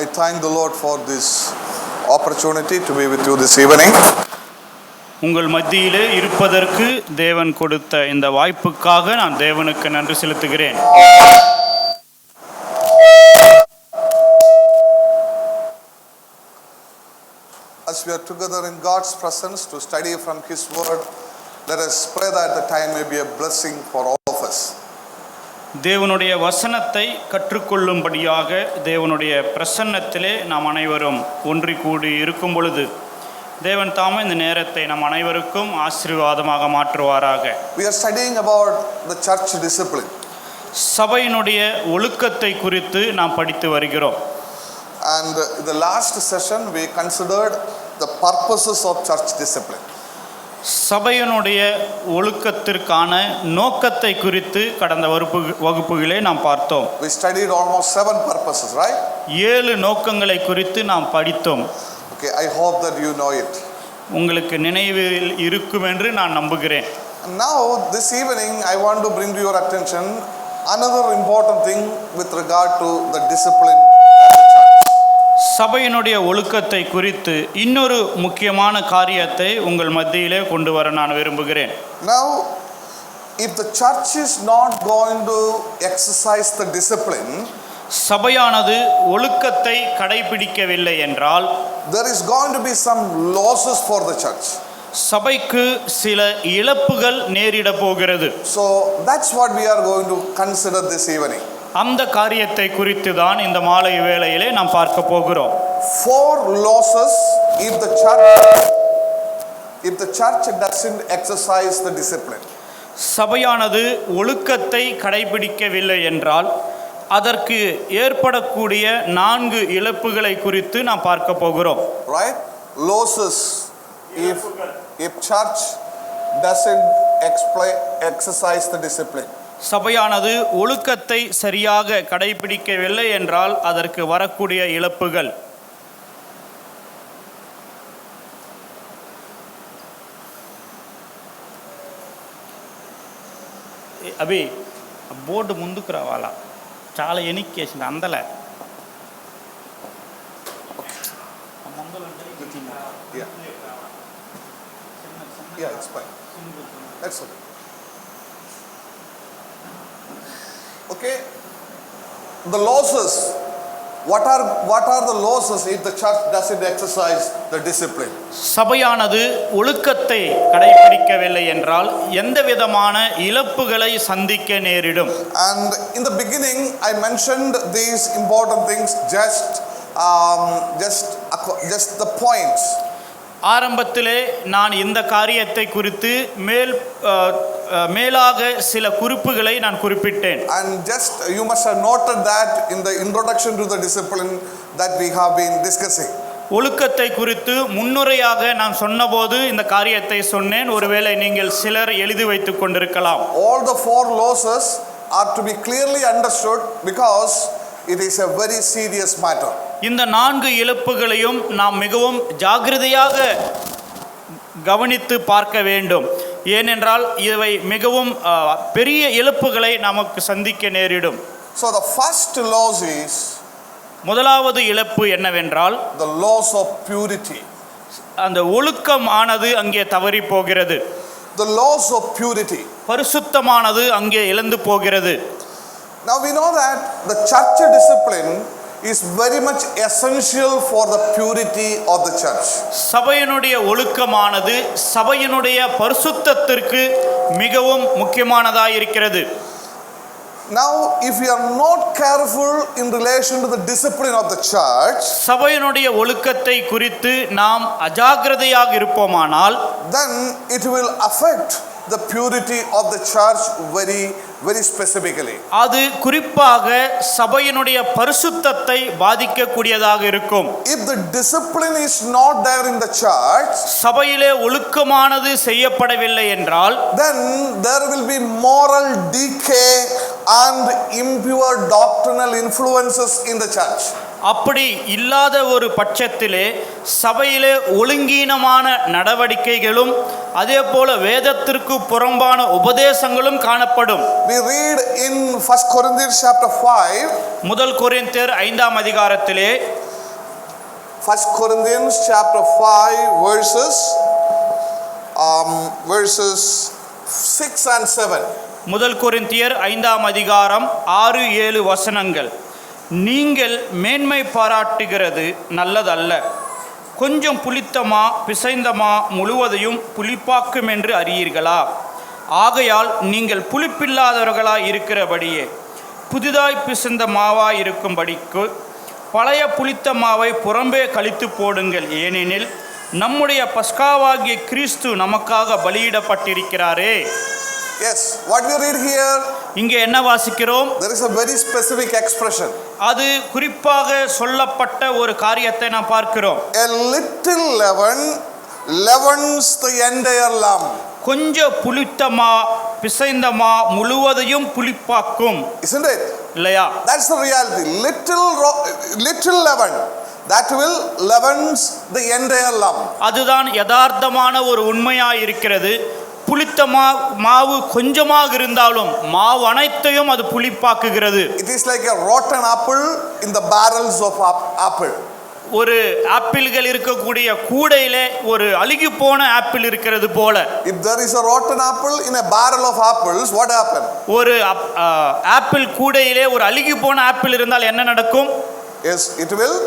I thank the Lord for this opportunity to be with you this evening. உங்கள் மத்தியிலே இருப்பதற்கு தேவன் கொடுத்த இந்த வாய்ப்புக்காக நான் தேவனுக்கு நன்றி செலுத்துகிறேன். As we are together in God's presence to study from His Word, let us pray that the time may be a blessing for all of us. தேவனுடைய வசனத்தை கற்றுக்கொள்ளும்படியாக தேவனுடைய பிரசன்னத்திலே நாம் அனைவரும் ஒன்றி கூடி இருக்கும் பொழுது தேவன் தாமே இந்த நேரத்தை நம் அனைவருக்கும் ஆசீர்வாதமாக மாற்றுவாராக. We are studying about the church discipline. சபையினுடைய ஒழுக்கத்தை குறித்து நாம் படித்து வருகிறோம். And in the last session we considered the purposes of church discipline. சபையினுடைய ஒழுக்கத்திற்கான நோக்கத்தை குறித்து கடந்த வகுப்புகளே நாம் பார்த்தோம். We studied almost 7 purposes, right? 7 நோக்கங்களை குறித்து நாம் படித்தோம். Okay, I hope that you know it. உங்களுக்கு நினைவில் இருக்கும் என்று நான் நம்புகிறேன். And now this evening I want to bring to your attention another important thing with regard to the discipline of the church. சபையினுடைய ஒழுக்கத்தை குறித்து இன்னொரு முக்கியமான காரியத்தை உங்கள் மத்தியிலே கொண்டு வர நான் விரும்புகிறேன். Now, if the church is not going to exercise the discipline, சபையானது ஒழுக்கத்தை கடைபிடிக்கவில்லை என்றால் there is going to be some losses for the church. சபைக்கு சில இழப்புகள் நேரிட போகிறது. So that's what we are going to consider this evening. அந்த காரியத்தை குறித்து தான் இந்த மாலை வேளையிலே நாம் பார்க்க போகிறோம். 4 losses if the church doesn't exercise the discipline. சபையானது ஒழுக்கத்தை கடைபிடிக்கவில்லை என்றால் அதற்கு ஏற்படக்கூடிய 4 இழப்புகளை குறித்து நாம் பார்க்க போகிறோம். Right? Losses if church doesn't exercise the discipline. சபையானது ஒழுக்கத்தை சரியாக கடைபிடிக்கவில்லை என்றால் அதற்கு வரக்கூடிய இழப்புகள். అభి బోర్డు ముందుకు రావాలా, చాలా ఎనిక్కేసింది అందలే. Yeah, it's fine. That's okay. Okay, the losses. What are the losses if the church doesn't exercise the discipline? சபையானது ஒழுக்கத்தை கடைபிடிக்கவில்லை என்றால் எந்த விதமான இழப்புகளை சந்திக்க நேரிடும். And in the beginning I mentioned these important things, just the points. ஆரம்பத்திலே நான் இந்த காரியத்தை குறித்து மேலாக சில குறிப்புகளை நான் குறிப்பிட்டேன். And just you must have noted that in the introduction to the discipline that we have been discussing. ஒழுக்கத்தை குறித்து முன்னுரையாக நான் சொன்னபோது இந்த காரியத்தை சொன்னேன். ஒருவேளை நீங்கள் சிலர் எழுதி வைத்துக் கொண்டிருக்கலாம். All the 4 losses are to be clearly understood because it is a very serious matter. இந்த 4 இழப்புகளையும் நாம் மிகவும் ஜாக்கிரதையாக கவனித்து பார்க்க வேண்டும். ஏனென்றால் இவை மிகவும் பெரிய இழப்புகளை நமக்கு சந்திக்க நேரிடும். So the first loss is, முதலாவது இழப்பு என்னவென்றால் the loss of purity. அந்த ஒழுக்கம் ஆனது அங்கே தவறி போகிறது. The loss of purity. பரிசுத்தமானது அங்கே இழந்து போகிறது. Now we know that the church discipline is very much essential for the purity of the church. சபையினுடைய ஒழுக்கமானது சபையினுடைய பரிசுத்தத்திற்கு மிகவும் முக்கியமானதாக இருக்கிறது. Now if we are not careful in relation to the discipline of the church, சபையினுடைய ஒழுக்கத்தை குறித்து நாம் அஜாக்கிரதையாக இருப்போமானால் then it will affect the purity of the church very specifically. அது குறிப்பாக சபையினுடைய பரிசுத்தத்தை பாதிக்கக்கூடியதாக இருக்கும். If the discipline is not there in the church, சபையிலே ஒழுக்கமானது செய்யப்படவில்லை என்றால் then there will be moral decay and impure doctrinal influences in the church. அப்படி இல்லாத ஒரு பட்சத்திலே சபையிலே ஒழுங்கீனமான நடவடிக்கைகளும் அதே போல வேதத்திற்கு புறம்பான உபதேசங்களும் காணப்படும். We read in 1 Corinthians chapter 5, முதல் கொரிந்தியர் 5ஆம் அதிகாரத்திலே 1 Corinthians chapter 5 verses 6 and 7. முதல் கொரிந்தியர் 5ஆம் அதிகாரம் 6-7 வசனங்கள். நீங்கள் மேன்மை பாராட்டுகிறது நல்லதல்ல. கொஞ்சம் புளித்தமா பிசைந்தமா முழுவதையும் புளிப்பாக்கும் என்று அறியீர்களா? ஆகையால் நீங்கள் புளிப்பில்லாதவர்களாய் இருக்கிறபடியே புதிதாய் பிசைந்த மாவாய் இருக்கும்படிக்கு பழைய புளித்த மாவை புறம்பே கழித்து போடுங்கள். ஏனெனில் நம்முடைய பஸ்காவாகிய கிறிஸ்து நமக்காக பலியிடப்பட்டிருக்கிறாரே. Yes, what we read here, இங்கே என்ன வாசிக்கிறோம்? there is a very specific expression. அது குறிப்பாக சொல்லப்பட்ட ஒரு காரியத்தை நாம் பார்க்கிறோம். A little leaven leavens the entire lump. கொஞ்சம் புளித்தமா பிசைந்தமா முழுவதையும் புளிப்பாக்கும். Isn't it? இல்லையா? That's the reality. Little leaven that will leavens the entire lump. அதுதான் யதார்த்தமான ஒரு உண்மையாக இருக்கிறது. புளித்த மாவு கொஞ்சமாக இருந்தாலும் மாவு அனைத்தையும் அது புளிப்பாக்குகிறது. It is like a rotten apple in the barrels of apple. ஒரு ஆப்பிள்கள் இருக்கக்கூடிய கூடையிலே ஒரு அழுகி போன ஆப்பிள் இருக்கிறது போல. If there is a rotten apple in a barrel of apples, what happen? ஒரு ஆப்பிள் கூடையிலே ஒரு அழுகி போன ஆப்பிள் இருந்தால் என்ன நடக்கும்? Yes, it will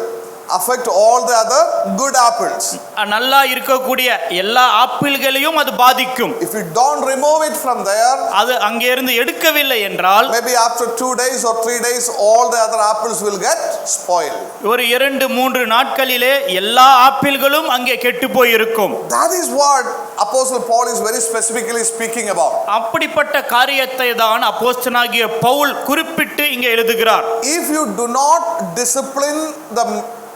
affect all the other good apples. நல்லா இருக்கக்கூடிய எல்லா ஆப்பிள்களையும் அது பாதிக்கும். If you don't remove it from there, அது அங்கே இருந்து எடுக்கவில்லை என்றால் maybe after 2 days or 3 days all the other apples will get spoiled. ஒரு 2-3 நாட்களிலே எல்லா ஆப்பிள்களும் அங்கே கெட்டு போய் இருக்கும். That is what Apostle Paul is very specifically speaking about. அப்படிப்பட்ட காரியத்தை தான் அப்போஸ்தலனாகிய பவுல் குறிப்பிட்டு இங்கே எழுதுகிறார். If you do not discipline the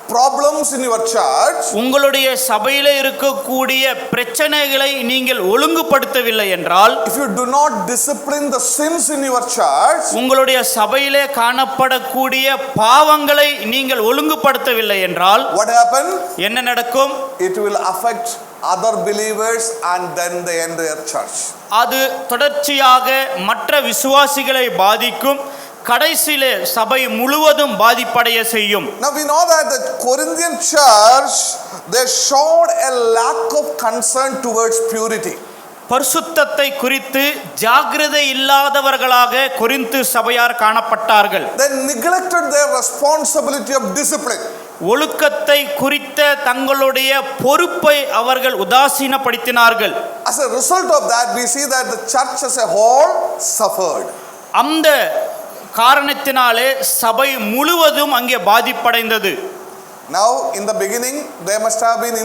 problems in your church, உங்களுடைய சபையிலே இருக்கக்கூடிய பிரச்சனைகளை நீங்கள் ஒழுங்குபடுத்தவில்லை என்றால், if you do not discipline the sins in your church, உங்களுடைய சபையிலே காணப்படக்கூடிய பாவங்களை நீங்கள் ஒழுங்குபடுத்தவில்லை என்றால் what happen? என்ன நடக்கும்? It will affect other believers and then the entire church. அது தொடர்ச்சியாக மற்ற விசுவாசிகளை பாதிக்கும். கடைசியிலே சபை முழுவதும் பாதிப்படைய செய்யும். Now we know that the Corinthian church, they showed a lack of concern towards purity. பரிசுத்தத்தை குறித்து ஜாக்கிரதை இல்லாதவர்களாக கொரிந்து சபையார் காணப்பட்டார்கள். They neglected their responsibility of discipline. ஒழுக்கத்தை குறித்த தங்களுடைய பொறுப்பை அவர்கள் உதாசீனப்படுத்தினார்கள். As a result of that, we see that the church as a whole suffered. அந்த காரணத்தினாலே சபை முழுவதும் அங்கே பாதிப்படைந்தது. Now in the beginning they must have been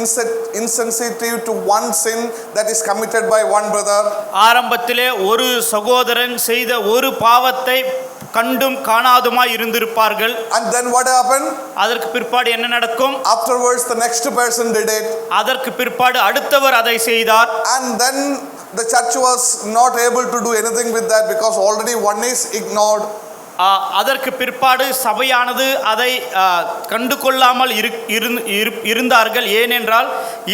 insensitive to one sin that is committed by one brother. ஆரம்பத்திலே ஒரு சகோதரன் செய்த ஒரு பாவத்தை கண்டும் காணாதுமாய் இருந்திருப்பார்கள். And then what happened? அதற்கு பிற்பாடு என்ன நடக்கும்? Afterwards the next person did it. அதற்கு பிற்பாடு அடுத்தவர் அதை செய்தார். And then the church was not able to do anything with that because already one is ignored. அதற்கு பிற்பாடு சபையானது அதை கண்டு கொள்ளாமல் இருந்தார்கள். ஏனென்றால்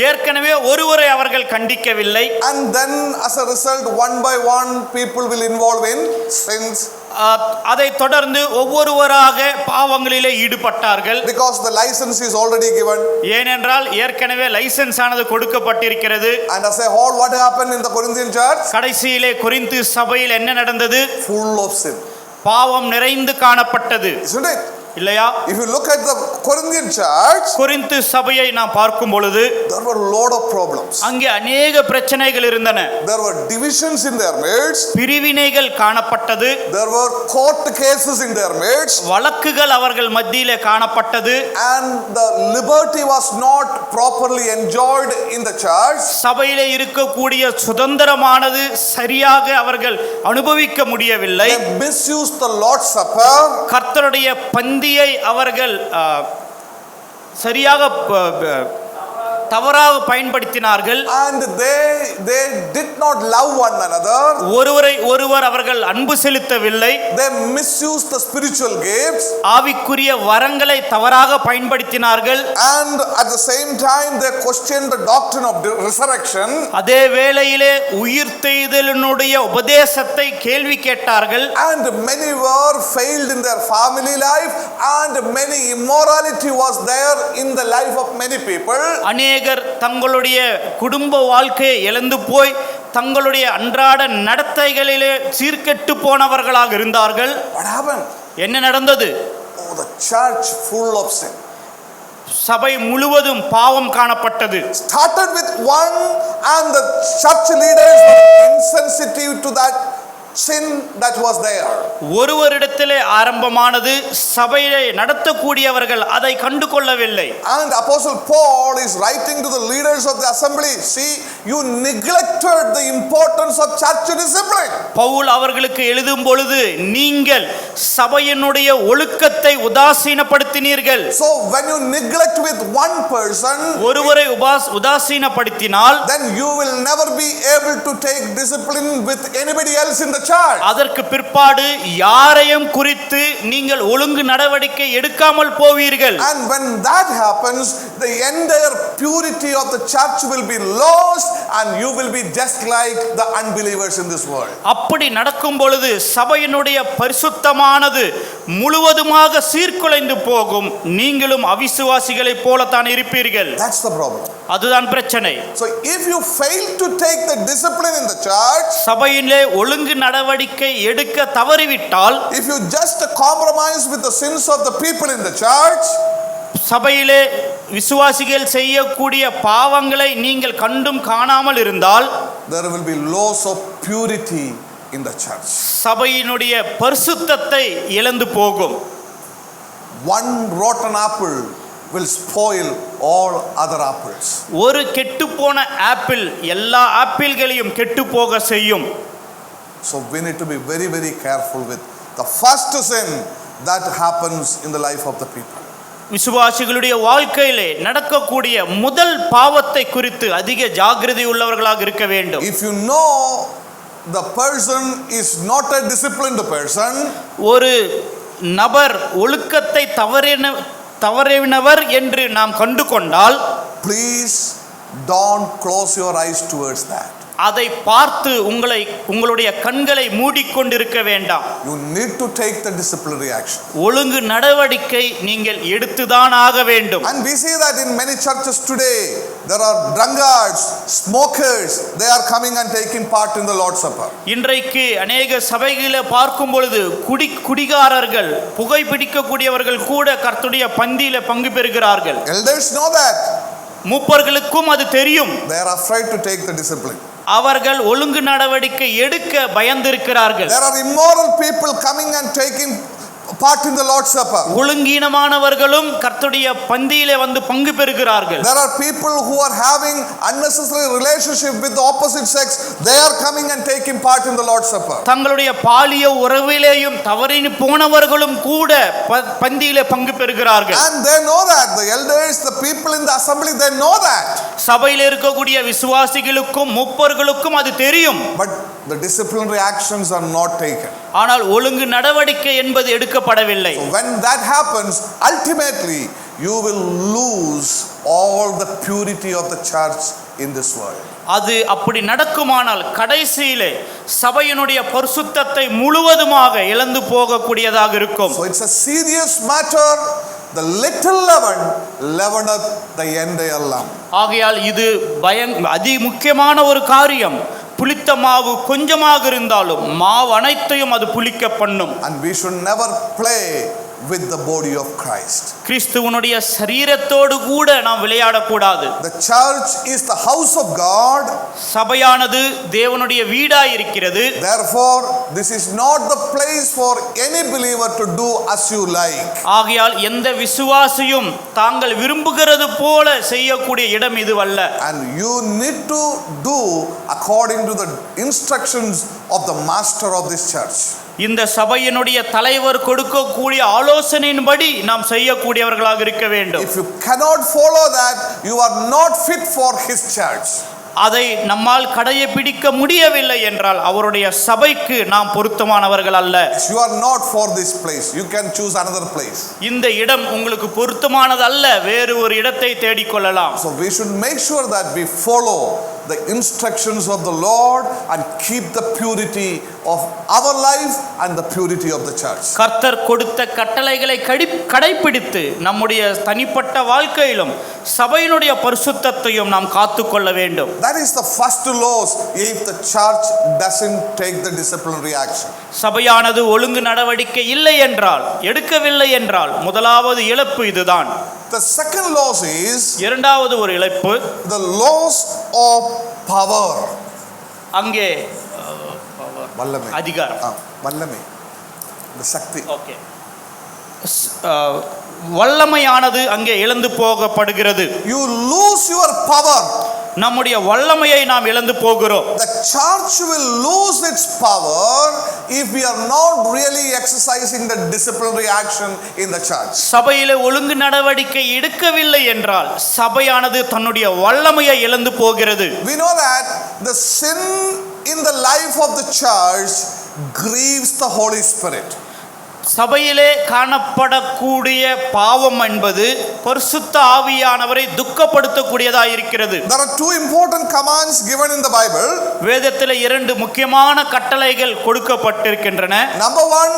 ஏற்கனவே ஒருவரை அவர்கள் கண்டிக்கவில்லை. And then as a result, one by one people will involve in sins. அதை தொடர்ந்து ஒவ்வொருவராக பாவங்களிலே ஈடுபட்டார்கள். Because the license is already given. ஏனென்றால் ஏற்கனவே லைசென்ஸ் ஆனது கொடுக்கப்பட்டிருக்கிறது. And as a whole, what happened in the Corinthian church? கடைசியிலே கொரிந்து சபையில் என்ன நடந்தது? Full of sin. பாவம் நிறைந்து காணப்பட்டது. Isn't it? இல்லையா? If you look at the Corinthian church, Corinth சபையை நாம் பார்க்கும் பொழுது there were a lot of problems. அங்கே अनेक பிரச்சனைகள் இருந்தன. There were divisions in their midst. பிரிவினைகள் காணப்பட்டது. There were court cases in their midst. வழக்குகள் அவர்கள் மத்தியிலே காணப்பட்டது. And the liberty was not properly enjoyed in the church. சபையிலே இருக்கக்கூடிய சுதந்திரமானது சரியாக அவர்கள் அனுபவிக்க முடியவில்லை. They misused the Lord's Supper. கர்த்தருடைய பந்தியை அவர்கள் சரியாக தவறாக பயன்படுத்தினார்கள். and they did not love one another. ஒருவரை ஒருவர் அவர்கள் அன்பு செலுத்தவில்லை. They misused the spiritual gifts, ஆவிக்குரிய வரங்களை தவறாக பயன்படுத்தினார்கள். and at the same time they questioned the doctrine of resurrection. அதே வேளையிலே உயிர்த்தெழுதலினுடைய உபதேசத்தை கேள்வி கேட்டார்கள். And many were failed in their family life, and many immorality was there in the life of many people. அநேகர் தங்களுடைய குடும்ப வாழ்க்கையை இழந்து போய் தங்களுடைய அன்றாட நடத்தைகளிலே சீர்கெட்டு போனவர்களாக இருந்தார்கள். What happened? என்ன நடந்தது? Oh, the church full of sin. சபை முழுவதும் பாவம் காணப்பட்டது. Started with one, and the church leaders were insensitive to that sin that was there. ஒருவரிடத்திலே ஆரம்பமானது, சபையை நடத்தக்கூடியவர்கள் அதை கண்டு கொள்ளவில்லை. And Apostle Paul is writing to the leaders of the assembly, see, you neglected the importance of church discipline. Pavul அவர்களுக்கு எழுதும் பொழுது, நீங்கள் சபையினுடைய ஒழுக்கத்தை உதாசீனப்படுத்தினீர்கள். So when you neglect with one person, ஒருவரை உதாசீனப்படுத்தினால், then you will never be able to take discipline with anybody else in the church. அதற்கு பிற்பாடு யாரையும் குறித்து நீங்கள் ஒழுங்கு நடவடிக்கை எடுக்காமல் போவீர்கள். And when that happens, the entire purity of the church will be lost, and you will be just like the unbelievers in this world. அப்படி நடக்கும் பொழுது சபையினுடைய பரிசுத்தமானது முழுவதுமாக சீர்குலைந்து போகும். நீங்களும் அவிசுவாசிகளைப் போலத்தான் இருப்பீர்கள். That's the problem. அதுதான் பிரச்சனை. So if you fail to take the discipline in the church, சபையிலே ஒழுங்கு நடவடிக்கை எடுக்க தவறிவிட்டால், if you just compromise with the sins of the people in the church, சபையிலே விசுவாசிகள் செய்யக்கூடிய பாவங்களை நீங்கள் கண்டும் காணாமல் இருந்தால், there will be loss of purity in the church. சபையினுடைய பரிசுத்தத்தை இழந்து போகும். One rotten apple will spoil all other apples. ஒரு கெட்டுப்போன ஆப்பிள் எல்லா ஆப்பிள்களையும் கெட்டு போக செய்யும். So we need to be very, very careful with the first sin that happens in the life of the people. விசுவாசிகளுடைய வாழ்க்கையிலே நடக்கக்கூடிய முதல் பாவத்தை குறித்து அதிக ஜாக்கிரதை உள்ளவர்களாக இருக்க வேண்டும். If you know the person is not a disciplined person, ஒரு நபர் ஒழுக்கத்தை தவறினவர் என்று நாம் கண்டு கொண்டால், please don't close your eyes towards that. அதை பார்த்து உங்களுடைய கண்களை மூடிக்கொண்டிருக்க வேண்டாம். You need to take the disciplinary action. ஒழுங்கு நடவடிக்கை நீங்கள் எடுத்துதான் ஆக வேண்டும். And we see that in many churches today, there are drunkards, smokers, they are coming and taking part in the Lord's Supper. இன்றைக்கு அநேக சபைகளை பார்க்கும் பொழுது குடிகாரர்கள், புகைப்பிடிக்கக்கூடியவர்கள் கூட கர்த்தருடைய பந்தியில பங்கு பெறுகிறார்கள். Elders know that. மூப்பர்களுக்கும் அது தெரியும். They are afraid to take the discipline. அவர்கள் ஒழுங்கு நடவடிக்கை எடுக்க பயந்திருக்கிறார்கள். There are immoral people coming and taking part in the Lord's Supper. ஒழுங்கீனமானவர்களும் கர்த்தருடைய பந்தியிலே வந்து பங்கு பெறுகிறார்கள். There are people who are having unnecessary relationship with the opposite sex. They are coming and taking part in the Lord's Supper. தங்களுடைய பாலிய உறவிலேயும் தவறி போனவர்களும் கூட பந்தியிலே பங்கு பெறுகிறார்கள். And they know that. The elders, the people in the assembly, they know that. சபையில் இருக்கக்கூடிய விசுவாசிகளுக்கும் மூப்பர்களுக்கும் அது தெரியும். But the disciplinary actions are not taken. ஆனால் ஒழுங்கு நடவடிக்கை என்பது எடுக்கப்படவில்லை. So when that happens, ultimately you will lose all the purity of the church in this world. அது அப்படி நடக்குமானால் கடைசியிலே சபையினுடைய பரிசுத்தத்தை முழுவதுமாக இழந்து போகக்கூடியதாக இருக்கும். So it's a serious matter. The little leaven leaveneth the entire lump. ஆகையால் இது அதி முக்கியமான ஒரு காரியம். புளித்த மாவு கொஞ்சமாக இருந்தாலும் மாவு அனைத்தையும் அது புளிக்க பண்ணும். And we should never play with the body of Christ. கிறிஸ்துவனுடைய சரீரத்தோடு கூட நாம் விளையாடக்கூடாது. The church is the house of God. சபையானது தேவனுடைய வீடாய் இருக்கிறது. Therefore this is not the place for any believer to do as you like. ஆகையால் எந்த விசுவாசியும் தாங்கள் விரும்புகிறது போல செய்யக்கூடிய இடம் இதுவல்ல. And you need to do according to the instructions of the master of this church. இந்த சபையினுடைய தலைவர் கொடுக்கக்கூடிய ஆலோசனையின்படி நாம் செய்யக்கூடியவர்களாக இருக்க வேண்டும். If you cannot follow that, you are not fit for his church. அதை நம்மால் கடைபிடிக்க முடியவில்லை என்றால் அவருடைய சபைக்கு நாம் பொருத்தமானவர்கள் அல்ல. You are not for this place. You can choose another place. இந்த இடம் உங்களுக்கு பொருத்தமானது அல்ல, வேறு ஒரு இடத்தை தேடிக்கொள்ளலாம். So we should make sure that we follow the instructions of the Lord and keep the purity of our life and the purity of the church. கர்த்தர் கொடுத்த கட்டளைகளை கடைபிடித்து நம்முடைய தனிப்பட்ட வாழ்க்கையிலும் சபையினுடைய பரிசுத்தத்தையும் நாம் காத்துக்கொள்ள வேண்டும். That is the first loss if the church doesn't take the disciplinary action. சபையானது ஒழுங்கு நடவடிக்கை இல்லை என்றால், எடுக்கவில்லை என்றால் முதலாவது இழப்பு இதுதான். The second loss is இரண்டாவது ஒரு இழப்பு the loss of power. அங்கே வல்லமை, அதிகாரம், வல்லமை, the சக்தி. ஓகே, வல்லமையானது அங்கே இழந்து போகப்படுகிறது. You lose your power. நம்முடைய வல்லமையை நாம் இழந்து போகிறோம். The church will lose its power if we are not really exercising the disciplinary action in the church. சபையிலே ஒழுங்கு நடவடிக்கை எடுக்கவில்லை என்றால் சபையானது தன்னுடைய வல்லமையை இழந்து போகிறது. We know that the sin in the life of the church grieves the Holy Spirit. சபையிலே காணப்படக்கூடிய பாவம் என்பது பரிசுத்த ஆவியானவரை துக்கப்படுத்தக்கூடியதாக இருக்கிறது. There are two important commands given in the Bible. வேதத்தில் இரண்டு முக்கியமான கட்டளைகள் கொடுக்கப்பட்டிருக்கின்றன. Number one,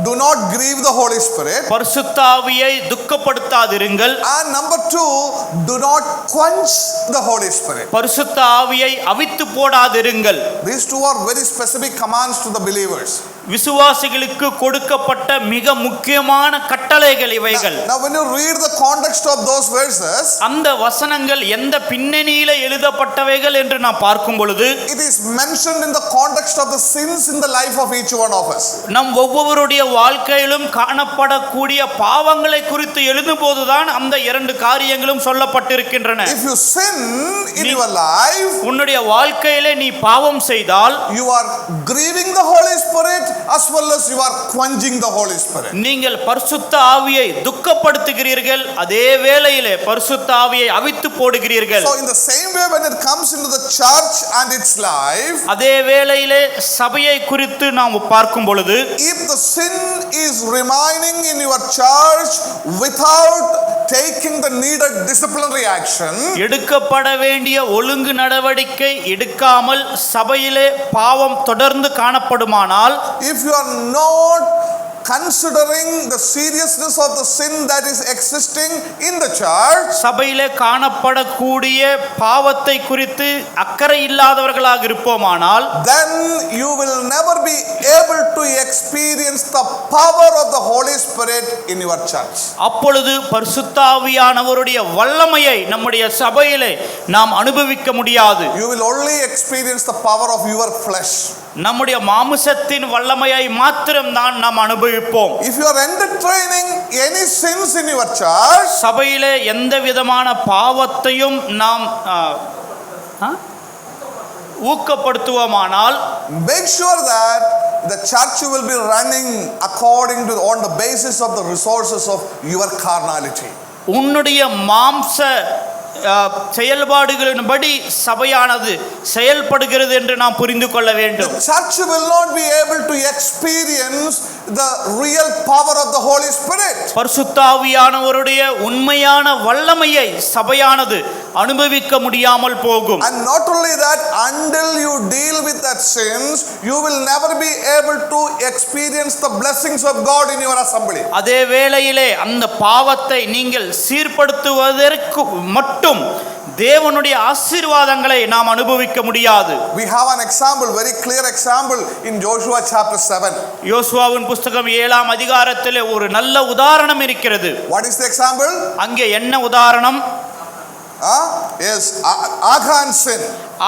do not grieve the Holy Spirit. பரிசுத்த ஆவியை துக்கப்படுத்தாதிருங்கள். And number two, do not quench the Holy Spirit. பரிசுத்த ஆவியை அவித்து போடாதிருங்கள். These two are very specific commands to the believers. விசுவாசிகளுக்கு கொடுக்கப்பட்ட மிக முக்கியமான கட்டளைகள் இவைகள். Now when you read the context of those verses, அந்த வசனங்கள் எந்த பின்னணியில எழுதப்பட்டவைகள் என்று நாம் பார்க்கும் பொழுது, it is mentioned in the context of the sins in the life of each one of us. நம் ஒவ்வொருவருடைய வாழ்க்கையிலும் காணப்படக்கூடிய பாவங்களை குறித்து எழுதும்போதுதான் அந்த இரண்டு காரியங்களும் சொல்லப்பட்டிருக்கின்றன. If you sin in your life, உன்னுடைய வாழ்க்கையிலே நீ பாவம் செய்தால், you are grieving the Holy Spirit as well as you are quenching the Holy Spirit. நீங்கள் பரிசுத்த ஆவியை துக்கப்படுத்துகிறீர்கள், அதே வேளையிலே பரிசுத்த ஆவியை அவித்து போடுகிறீர்கள். So in the same way, when it comes into the church and its life, அதே வேளையிலே சபையை குறித்து நாம் பார்க்கும் பொழுது, if the sin is remaining in your church without taking the needed disciplinary action, எடுக்கப்பட வேண்டிய ஒழுங்கு நடவடிக்கை எடுக்காமல் சபையிலே பாவம் தொடர்ந்து காணப்படுமானால், if you are not considering the seriousness of the sin that is existing in the church, சபையிலே காணப்படக்கூடிய பாவத்தை குறித்து அக்கறை இல்லாதவர்களாக இருப்போமானால், then you will never be able to experience the power of the Holy Spirit in your church. அப்பொழுது பரிசுத்த ஆவியானவருடைய வல்லமையை நம்முடைய சபையிலே நாம் அனுபவிக்க முடியாது. You will only experience the power of your flesh. நம்முடைய மாம்சத்தின் வல்லமையை மாத்திரம்தான் நாம் அனுபவிப்போம். If you are entertaining any sins in your church, சபையிலே எந்த விதமான பாவத்தையும் நாம் ஊக்கப்படுத்துவோமானால், make sure that the church will be running according to on the basis of the resources of your carnality. உன்னுடைய மாம்ச செயல்பாடுகளின்படி சபையானது செயல்படுகிறது என்று நாம் புரிந்து கொள்ள வேண்டும். The church will not be able to experience the real power of the Holy Spirit. பரிசுத்த ஆவியானவருடைய உண்மையான வல்லமையை சபையானது அனுபவிக்க முடியாமல் போகும். And not only that, until you deal with that sins, you will never be able to experience the blessings of God in your assembly. அதே வேளையிலே அந்த பாவத்தை நீங்கள் சீர்படுத்துவதற்கு மட்டும் தேவனுடைய ஆசீர்வாதங்களை நாம் அனுபவிக்க முடியாது. We have an example, very clear example in Joshua chapter 7. யோசுவாவின் புத்தகம் 7ஆம் அதிகாரத்திலே ஒரு நல்ல உதாரணம் இருக்கிறது. What is the example? அங்கே என்ன உதாரணம்? Yes, Achan sin.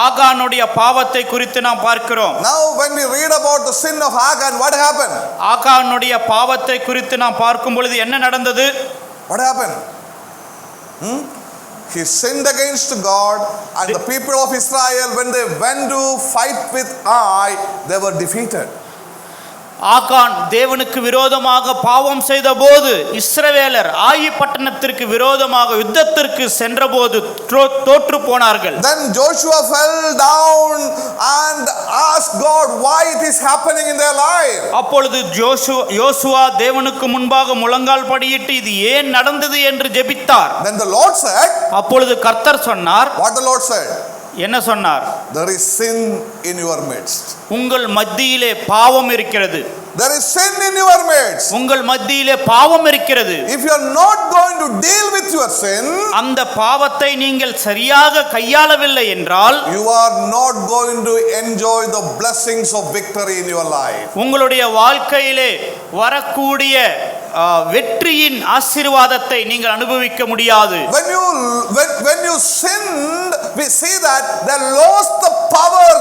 ஆகானுடைய பாவத்தை குறித்து நாம் பார்க்கிறோம். Now when we read about the sin of Achan, what happened? ஆகானுடைய பாவத்தை குறித்து நாம் பார்க்கும் பொழுது என்ன நடந்தது? What happened? He sinned against God, and the people of Israel, when they went to fight with Ai, they were defeated. ஆகான் தேவனுக்கு விரோதமாக பாவம் செய்த போது இஸ்ரவேலர் ஆயி பட்டணத்திற்கு விரோதமாக யுத்தத்திற்கு சென்றபோது தோற்று போனார்கள். Then Joshua fell down and asked God why it is happening in their life. அப்பொழுது யோசுவா தேவனுக்கு முன்பாக முழங்கால் படியிட்டு இது ஏன் நடந்தது என்று ஜெபித்தார். Then the Lord said, அப்பொழுது கர்த்தர் சொன்னார். what the Lord said? என்ன சொன்னார்? There is sin in your midst. உங்கள் மத்தியிலே பாவம் இருக்கிறது. There is sin in your midst. உங்கள் மத்தியிலே பாவம் இருக்கிறது. If you are not going to deal with your sin, அந்த பாவத்தை நீங்கள் சரியாக கையாளவில்லை என்றால் you are not going to enjoy the blessings of victory in your life. உங்களுடைய வாழ்க்கையிலே வரக்கூடிய வெற்றியின் ஆசீர்வாதத்தை நீங்கள் அனுபவிக்க முடியாது. When you sinned, we see that they lost the power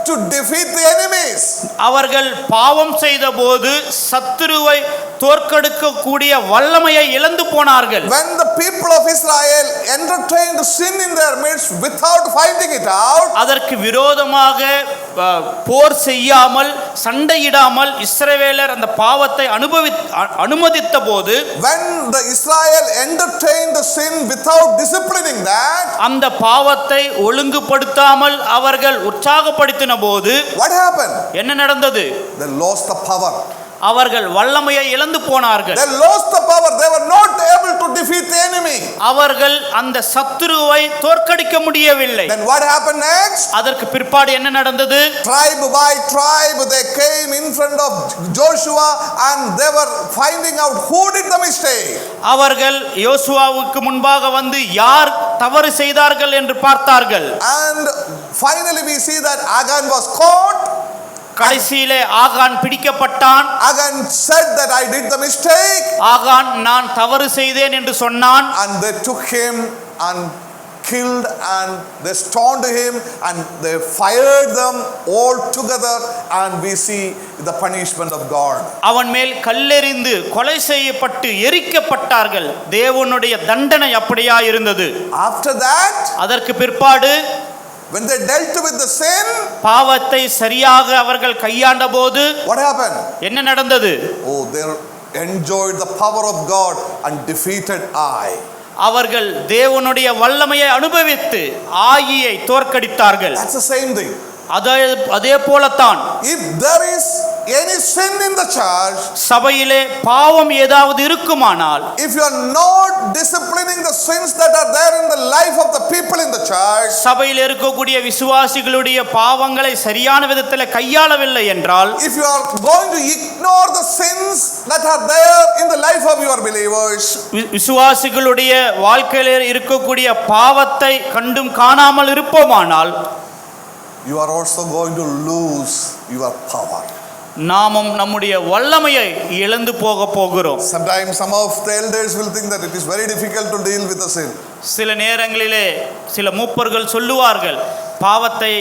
to defeat the enemies. அவர்கள் பாவம் செய்தபோது சத்துருவை தோற்கடிக்கக்கூடிய வல்லமையை இழந்து போனார்கள். When the people of Israel entertained sin in their midst without finding it out, அதற்கு விரோதமாக போர் செய்யாமல் சண்டையிடாமல் இஸ்ரவேலர் அந்த பாவத்தை அனுமதித்த போது, when the Israel entertained the sin without disciplining that, அந்த பாவத்தை ஒழுங்குபடுத்தாமல் அவர்கள் உற்சாகப்படுத்தின போது what happened? என்ன நடந்தது? They lost the power. அவர்கள் வல்லமையை இழந்து போனார்கள். They lost the power. They were not able to defeat the enemy. அவர்கள் அந்த சத்துருவை தோற்கடிக்க முடியவில்லை. Then what happened next? அதற்கு பிற்பாடு என்ன நடந்தது? Tribe by tribe they came in front of Joshua and they were finding out who did the mistake. அவர்கள் யோசுவாவுக்கு முன்பாக வந்து யார் தவறு செய்தார்கள் என்று பார்த்தார்கள். And finally we see that Achan was caught. கடைசியிலே ஆகான் பிடிக்கப்பட்டான். Achan said that I did the mistake. ஆகான் நான் தவறு செய்தேன் என்று சொன்னான். And they took him and killed and they stoned him and they fired them all together, and we see the punishment of God. அவன் மேல் கல்லெறிந்து கொலை செய்யப்பட்டு எரிக்கப்பட்டார்கள். தேவனுடைய தண்டனை அப்படியா இருந்தது. After that, அதற்கு பிற்பாடு when they dealt with the sin, பாவத்தை சரியாக அவர்கள் கையாண்ட போது what happened? என்ன நடந்தது? Oh, they enjoyed the power of God and defeated Ai. அவர்கள் தேவனுடைய வல்லமையை அனுபவித்து ஆயியை தோற்கடித்தார்கள். That's the same thing. அதே போலத்தான் If there is any sin in the church, சபையிலே பாவம் ஏதாவது இருக்குமானால், if you are not disciplining the sins that are there in the life of the people in the church, சபையில் இருக்கக்கூடிய விசுவாசிகளுடைய பாவங்களை சரியான விதத்தில் கையாளவில்லை என்றால், if you are going to ignore the sins that are there in the life of your believers, விசுவாசிகளுடைய வாழ்க்கையில் இருக்கக்கூடிய பாவத்தை கண்டும் காணாமல் இருப்போமானால், you are also going to lose your power. நாமும் நம்முடைய வல்லமையை இழந்து போகிறோம். Sometimes some of the elders will think that it is very difficult to deal with the sin. சில நேரங்களிலே சில மூப்பர்கள் சொல்லுவார்கள், பாவத்தை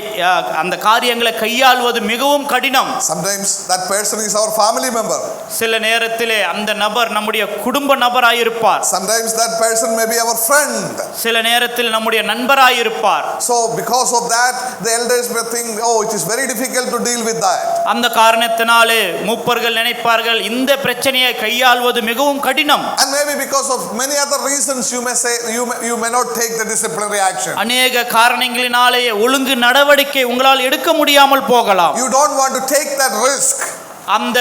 அந்த காரியங்களை கையாள்வது மிகவும் கடினம். Sometimes that person is our family member. சில நேரத்திலே அந்த நபர் நம்முடைய குடும்ப நபராயிருப்பார். Sometimes that person may be our friend. சில நேரத்தில் நம்முடைய நண்பராயிருப்பார். So because of that the elders may think, oh, it is very difficult to deal with that. அந்த காரணத்தினாலே மூப்பர்கள் நினைப்பார்கள் இந்த பிரச்சனையை கையாள்வது மிகவும் கடினம். And maybe because of many other reasons you may say you may not take the disciplinary action. அநேக காரணங்களினாலே ஒழுங்கு நடவடிக்கை உங்களால் எடுக்க முடியாமல் போகலாம். You don't want to take that risk. அந்த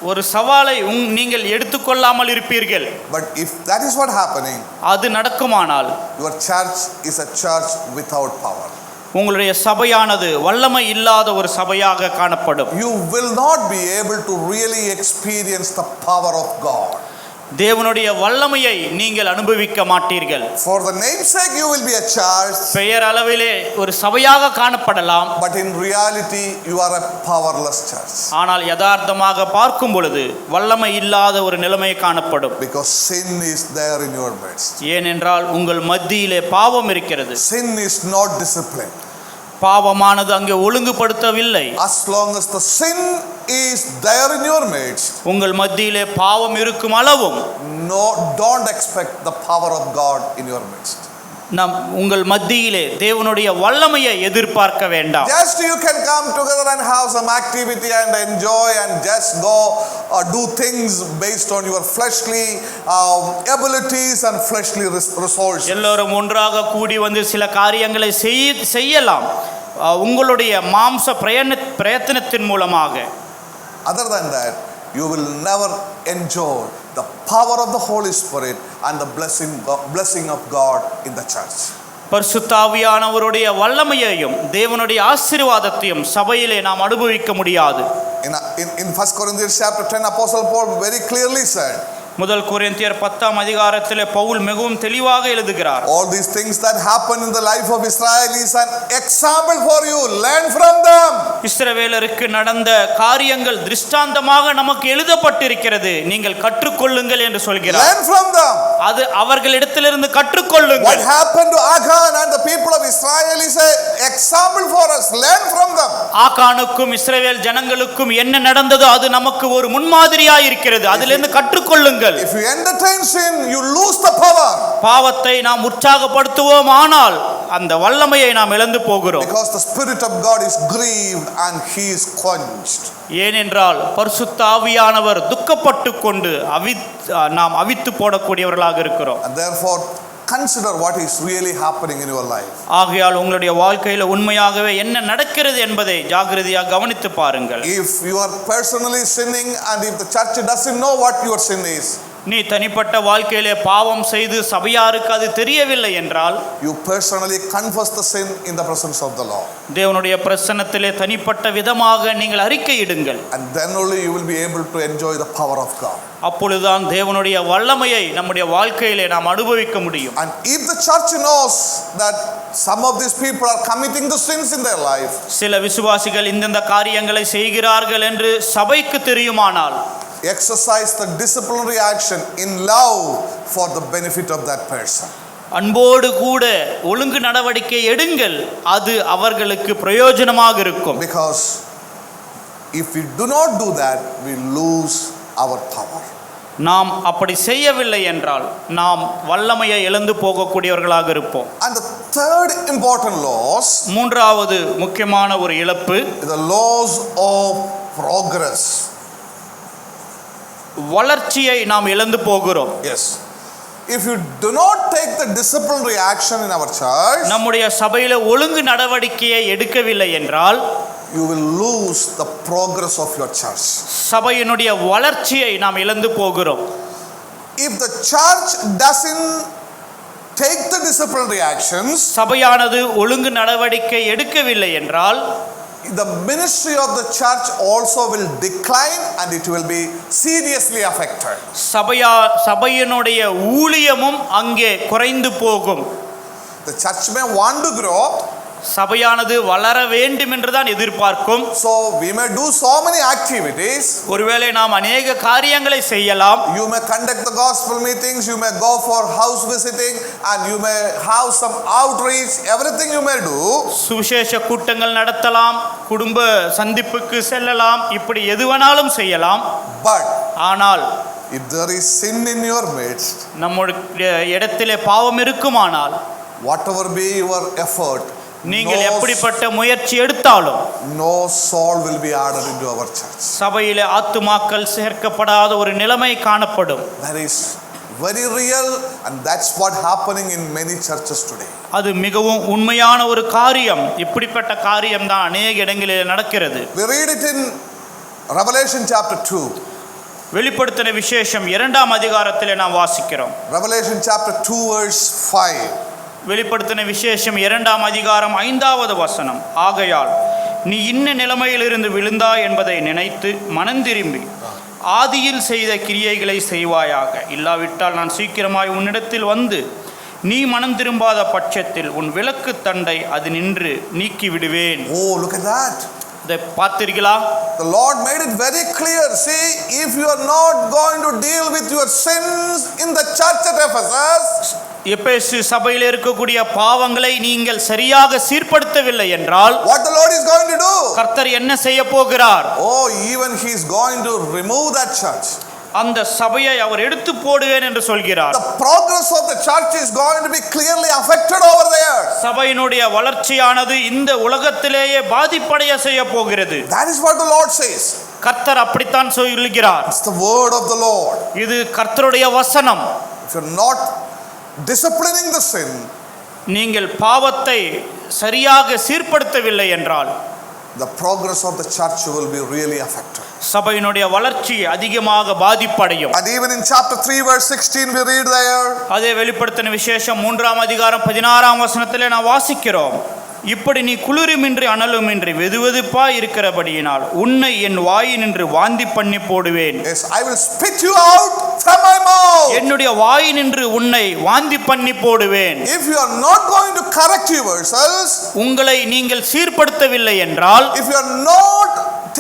ஒரு சவாலை நீங்கள் எடுத்துக்கொள்ளாமல் இருப்பீர்கள். But if that is what happening, அது நடக்குமானால் your church is a church without power. உங்களுடைய சபையானது வல்லமை இல்லாத ஒரு சபையாக காணப்படும். You will not be able to really experience the power of God. தேவனுடைய வல்லமையை நீங்கள் அனுபவிக்க மாட்டீர்கள். For the name's sake you will be a church, பெயர் அளவிலே ஒரு சபையாக காணப்படலாம். but in reality you are a powerless church. ஆனால் யதார்த்தமாக பார்க்கும் பொழுது வல்லமை இல்லாத ஒரு நிலைமை காணப்படும். Because sin is there in your midst. ஏனென்றால் உங்கள் மத்தியிலே பாவம் இருக்கிறது. Sin is not disciplined. பாவமானது அங்கே ஒழுங்குபடுத்தவில்லை. As long as the sin is there in your midst, உங்கள் மத்தியிலே பாவம் இருக்கும் அளவும் no, don't expect the power of God in your midst. உங்கள் மத்தியிலே தேவனுடைய வல்லமையை எதிர்பார்க்க வேண்டாம். Just you can come together and have some activity and enjoy and just go do things based on your fleshly abilities and fleshly resources. எல்லோரும் ஒன்றாக கூடி வந்து சில காரியங்களை செய்யலாம் உங்களுடைய மாம்ச பிரயத்தனத்தின் மூலமாக. Other than that, you will never enjoy the power of the Holy Spirit and the blessing of God in the church. பரிசுத்த ஆவியானவருடைய வல்லமையையும் தேவனுடைய ஆசீர்வாதத்தையும் சபையிலே நாம் அனுபவிக்க முடியாது. In 1 Corinthians chapter 10, Apostle Paul very clearly said, முதல் கொரிந்தியர் 10ஆம் அதிகாரத்திலே பவுல் மிகவும் தெளிவாக எழுதுகிறார். all these things that happen in the life of Israel is an example for you, learn from them. இஸ்ரவேலருக்கு நடந்த காரியங்கள் திருஷ்டாந்தமாக நமக்கு எழுதப்பட்டிருக்கிறது, நீங்கள் கற்றுக்கொள்ளுங்கள் என்று சொல்கிறார். Learn from them. அது அவர்களிடத்திலிருந்து கற்றுக்கொள்ளுங்கள். What happened to Achan and the people of Israel is an example for us, learn from them. ஆகானுக்கும் இஸ்ரவேல் ஜனங்களுக்கும் என்ன நடந்ததோ அது நமக்கு ஒரு முன்மாதிரியாய் இருக்கிறது, அதிலிருந்து கற்றுக்கொள்ளுங்கள். If you entertain sin, you lose the power. பாவத்தை நாம் உற்சாகப்படுத்துவோம் ஆனால் அந்த வல்லமையை நாம் இழந்து போகிறோம். Because the Spirit of God is grieved and he is quenched. ஏனென்றால் பரிசுத்த ஆவியானவர் துக்கப்பட்டு கொண்டு நாம் அவித்து போடக்கூடியவர்களாக இருக்கிறோம். And therefore consider what is really happening in your life. ஆகையால் உங்களுடைய வாழ்க்கையில் உண்மையாகவே என்ன நடக்கிறது என்பதை ஜாக்கிரதையாக கவனித்து பாருங்கள். If you are personally sinning and if the church doesn't know what your sin is, நீ தனிப்பட்ட வாழ்க்கையிலே பாவம் செய்து சபையாருக்கு அது தெரியவில்லை என்றால், you personally confess the sin in the presence of the Lord. தேவனுடைய பிரசன்னத்திலே தனிப்பட்ட விதமாக நீங்கள் அறிக்கையிடுங்கள். And then only you will be able to enjoy the power of God. அப்பொழுதுதான் தேவனுடைய வல்லமையை நம்முடைய வாழ்க்கையிலே நாம் அனுபவிக்க முடியும். And if the church knows that some of these people are committing the sins in their life, சில விசுவாசிகள் இந்த காரியங்களை செய்கிறார்கள் என்று சபைக்கு தெரியுமானால், exercise the disciplinary action in love for the benefit of that person. அன்போடு கூட ஒழுங்கு நடவடிக்கை எடுங்கள், அது அவர்களுக்கு பிரயோஜனமாக இருக்கும். Because if we do not do that, we lose our power. நாம் அப்படி செய்யவில்லை என்றால் நாம் வல்லமையை இழந்து போகக்கூடியவர்களாக இருப்போம். And the third important loss, மூன்றாவது முக்கியமான ஒரு இழப்பு, the loss of progress. வளர்ச்சியை நாம் இழந்து போகிறோம். Yes. If you do not take the disciplinary action in our church, நம்முடைய சபையில ஒழுங்கு நடவடிக்கையை எடுக்கவில்லை என்றால், you will lose the progress of your church. சபையினுடைய வளர்ச்சியை நாம் இழந்து போகிறோம். If the church doesn't take the disciplinary actions, சபையானது ஒழுங்கு நடவடிக்கை எடுக்கவில்லை என்றால், the ministry of the church also will decline and it will be seriously affected. சபையினுடைய ஊழியமும் அங்கே குறைந்து போகும். The church may want to grow, சபையானது வளர வேண்டும் என்றுதான் எதிர்பார்க்கும். so we may do so many activities. ஒருவேளை நாம் அநேக காரியங்களை செய்யலாம். You may conduct the gospel meetings, you may go for house visiting and you may have some outreach, everything you may do. சுவிசேஷ கூட்டங்கள் நடத்தலாம், குடும்ப சந்திப்புக்கு செல்லலாம், இப்படி எதுவேனாலும் செய்யலாம். But ஆனால் if there is sin in your midst, நம்முடைய இடத்திலே பாவம் இருக்குமானால், whatever be your effort, நீங்கள் எப்படிப்பட்ட முயற்சி எடுத்தாலும் no soul will be added into our church. சபையிலே ஆத்துமாக்கள் சேர்க்கப்படாத ஒரு நிலைமை காணப்படும். That is very real and that's what happening in many churches today. அது மிகவும் உண்மையான ஒரு காரியம். இப்படிப்பட்ட காரியம் தான் அநேக இடங்களில் நடக்கிறது. We read it in Revelation chapter 2. வெளிப்படுத்தின விசேஷம் 2ஆம் அதிகாரத்திலே நாம் வாசிக்கிறோம். Revelation chapter 2 verse 5. வெளிப்படுத்தின விசேஷம் 2ஆம் அதிகாரம் 5வது வசனம். ஆகையால் நீ இன்ன நிலைமையிலிருந்து விழுந்தாய் என்பதை நினைத்து மனந்திரும்பி ஆதியில் செய்த கிரியைகளை செய்வாயாக. இல்லாவிட்டால் நான் சீக்கிரமாய் உன்னிடத்தில் வந்து நீ மனம் திரும்பாத பட்சத்தில் உன் விளக்கு தண்டை அது நின்று நீக்கி விடுவேன். Oh, look at that. இதை பார்த்தீர்களா? The Lord made it very clear. See, if you are not going to deal with your sins in the church at Ephesus, எபேசு சபையில் இருக்கக்கூடிய பாவங்களை நீங்கள் சரியாக சீர்படுத்தவில்லை என்றால் what the Lord is going to do? கர்த்தர் என்ன செய்ய போகிறார்? Oh, even he is going to remove that church. அந்த சபையை அவர் எடுத்து போடுவேன் என்று சொல்கிறார். The progress of the church is going to be clearly affected over there. சபையினுடைய வளர்ச்சியானது இந்த உலகத்திலேயே பாதிப்படைய செய்ய போகிறது. That is what the Lord says. கர்த்தர் அப்படித்தான் சொல்கிறார். It's the word of the Lord. இது கர்த்தருடைய வசனம். If you're not disciplining the sin, நீங்கள் பாவத்தை சரியாக சீர்படுத்தவில்லை என்றால் the progress of the church will be really affected. சபையினுடைய வளர்ச்சி அதிகமாக பாதிப்படையும். And even in chapter 3 verse 16 we read there, அதே வெளிப்படுத்தின விசேஷம் 3ஆம் அதிகாரம் 16ஆம் வசனத்திலே நான் வாசிக்கிறோம். இப்படி நீ குளிருமின்றி அனலுமின்றி வெதுவெதுப்பாய் இருக்கிறபடியினால் உன்னை என் வாயினின்று வாந்தி பண்ணி போடுவேன். yes, I will spit you out from my mouth. என்னுடைய வாயினின்று உன்னை வாந்தி பண்ணி போடுவேன். If you are not going to correct yourselves, உங்களை நீங்கள் சீர்படுத்தவில்லை என்றால், if you are not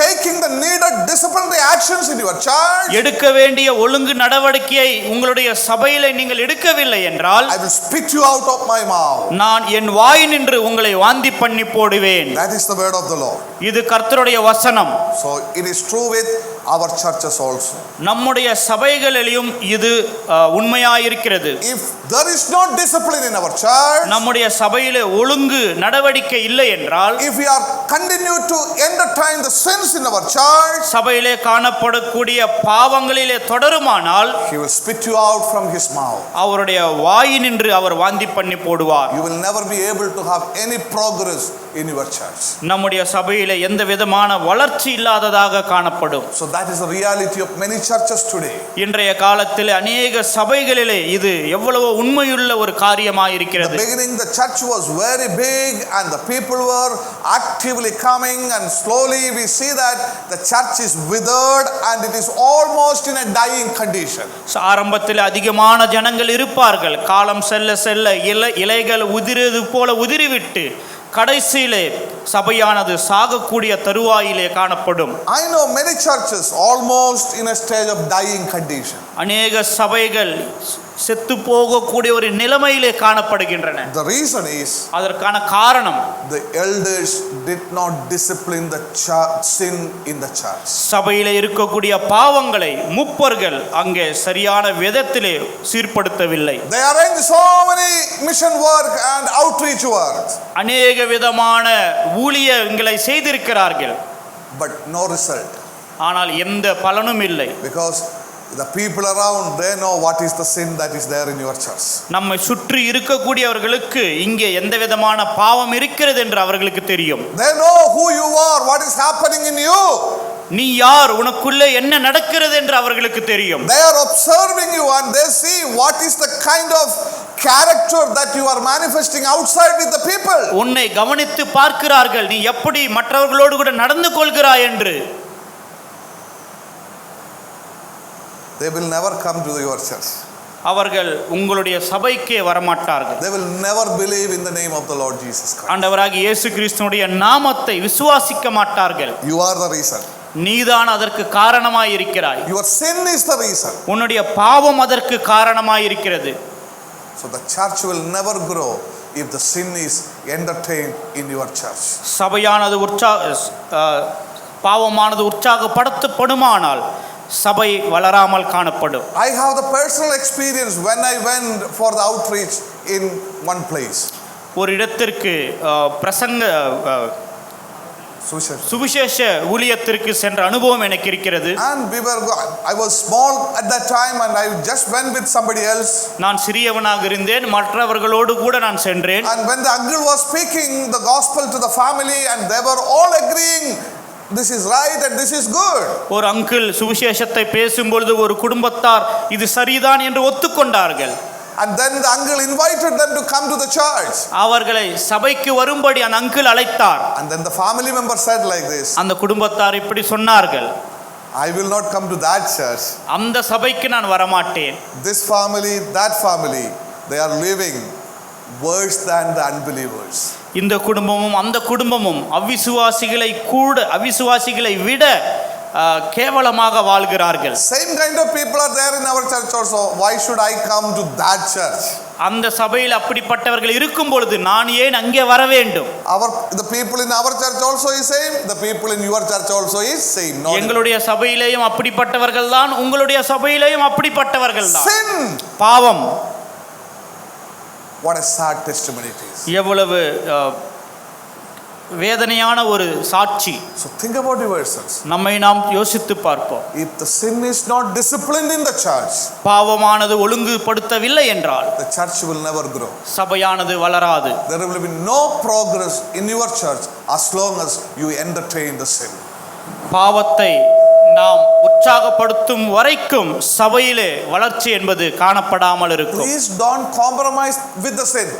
taking the needed disciplinary actions in your church, எடுக்க வேண்டிய ஒழுங்கு நடவடிக்கையை உங்களுடைய சபையிலே நீங்கள் எடுக்கவில்லை என்றால், I will spit you out of my mouth. நான் என் வாயினின்று உங்களை வாந்தி பண்ணி போடுவேன். That is the word of the Lord. இது கர்த்தருடைய வசனம். So it is true with our churches also. நம்முடைய சபைகளிலும் இது உண்மையாயிருக்கிறது. If there is no discipline in our church, நம்முடைய சபையிலே ஒழுங்கு நடவடிக்கை இல்லை என்றால், if we are continue to entertain the sins in our church, சபையிலே காணப்படக்கூடிய பாவங்களிலே தொடருமானால், he will spit you out from his mouth. அவருடைய வாயினின்று அவர் வாந்தி பண்ணி போடுவார். You will never be able to have any progress in your church. நம்முடைய சபையிலே எந்த விதமான வளர்ச்சி இல்லாததாக காணப்படும். So that is the reality of many churches today. இன்றைய காலத்தில் அநேக சபைகளிலே இது எவ்வளவு உண்மையுள்ள ஒரு காரியமாக In the இருக்கிறது. beginning the church was very big and the people were actively coming, and slowly we see that the church is withered and it is almost in a dying condition. ஆரம்பத்தில் அதிகமான ஜனங்கள் இருப்பார்கள். காலம் செல்ல செல்ல இலைகள் உதிர்வது போல உதிரிவிட்டு கடைசியிலே சபையானது சாகக்கூடிய தருவாயிலே காணப்படும். I know many churches almost in a stage of dying condition. அநேக சபைகள் செத்து போகக்கூடிய ஒரு நிலைமையிலே காணப்படுகின்றன. The reason is அதற்கான காரணம் the elders did not discipline the sin in the church. சபையிலே இருக்கக்கூடிய பாவங்களை முப்பர்கள் அங்கே சரியான விதத்திலே சீர்படுத்தவில்லை. They arranged so many mission work and outreach work, அநேக விதமான ஊழியங்களை செய்திருக்கிறார்கள். but no result. ஆனால் எந்த பலனும் இல்லை. Because the people around, they know what is the sin that is there in your church. நம்மை சுற்றி இருக்கக்கூடியவர்களுக்கு இங்கே எந்த விதமான பாவம் இருக்கிறது என்று அவர்களுக்கு தெரியும். They know who you are, what is happening in you. நீ யார், உனக்குள்ளே என்ன நடக்கிறது என்று அவர்களுக்கு தெரியும். They are observing you and they see what is the kind of character that you are manifesting outside with the people. உன்னை கவனித்து பார்க்கிறார்கள், நீ எப்படி மற்றவர்களோடு கூட நடந்து கொள்கிறாய் என்று. They will never come to your church. அவர்கள் உங்களுடைய சபைக்கே வரமாட்டார்கள். They will never believe in the name of the Lord Jesus Christ. ஆண்டவராகிய இயேசு கிறிஸ்துவினுடைய நாமத்தை விசுவாசிக்க மாட்டார்கள். You are the reason. நீதான் அதற்கு காரணமாய் இருக்கிறாய். Your sin is the reason. உன்னுடைய பாவம் அதற்கு காரணமாய் இருக்கிறது. So the church will never grow if the sin is entertained in your church. சபையானது பாவமானது உற்சாகப்படுத்தப்படுமானால் சபை வளராமல் காணப்படும். I have the personal experience when I went for the outreach in one place. ஒரு இடத்திற்கு பிரசங்க சுவிசேஷ ஊழியத்திற்கு சென்ற அனுபவம் எனக்கு இருக்கிறது. And I was small at that time and I just went with somebody else. நான் சிறியவனாக இருந்தேன், மற்றவர்களோடு கூட நான் சென்றேன். And when the uncle was speaking the gospel to the family and they were all agreeing this is right and this is good. ஒரு uncle சுவிசேஷத்தை பேசும்பொழுது ஒரு குடும்பத்தார் இது சரிதான் என்று ஒத்துக்கொண்டார்கள். And then the uncle invited them to come to the church. அவர்களை சபைக்கு வரும்படி அந்த அங்கிள் அழைத்தார். And then the family member said like this. அந்த குடும்பத்தார் இப்படி சொன்னார்கள், I will not come to that church. அந்த சபைக்கு நான் வரமாட்டேன். This family, that family, they are living worse than the unbelievers. இந்த குடும்பமும் அந்த குடும்பமும் அவிசுவாசிகளை விட கேவலமாக வாழ்கிறார்கள். Same kind of people are there in our church also. Why should I come to that church? அந்த சபையில் அப்படிப்பட்டவர்கள் இருக்கும் பொழுது நான் ஏன் அங்கே வர வேண்டும்? The people in our church also is same. The people in your church also is same. எங்களுடைய சபையிலேயும் அப்படிப்பட்டவர்கள் தான், உங்களுடைய சபையிலேயும் அப்படிப்பட்டவர்கள் தான். Sin. பாவம். What a sad testimony it is. எவ்வளவு வேதனையான ஒரு சாட்சி. So think about yourselves. நம்மை நாம் யோசித்து பார்ப்போம். If the sin is not disciplined in the church, பாவமானது ஒழுங்குபடுத்தவில்லை என்றால் the church will never grow. சபையானது வளராது. There will be no progress in your church as long as you entertain the sin. பாவத்தை நாம் உற்சாகப்படுத்தும் வரைக்கும் சபையிலே வளர்ச்சி என்பது காணப்படாமல் இருக்கும். Please don't compromise with the sin.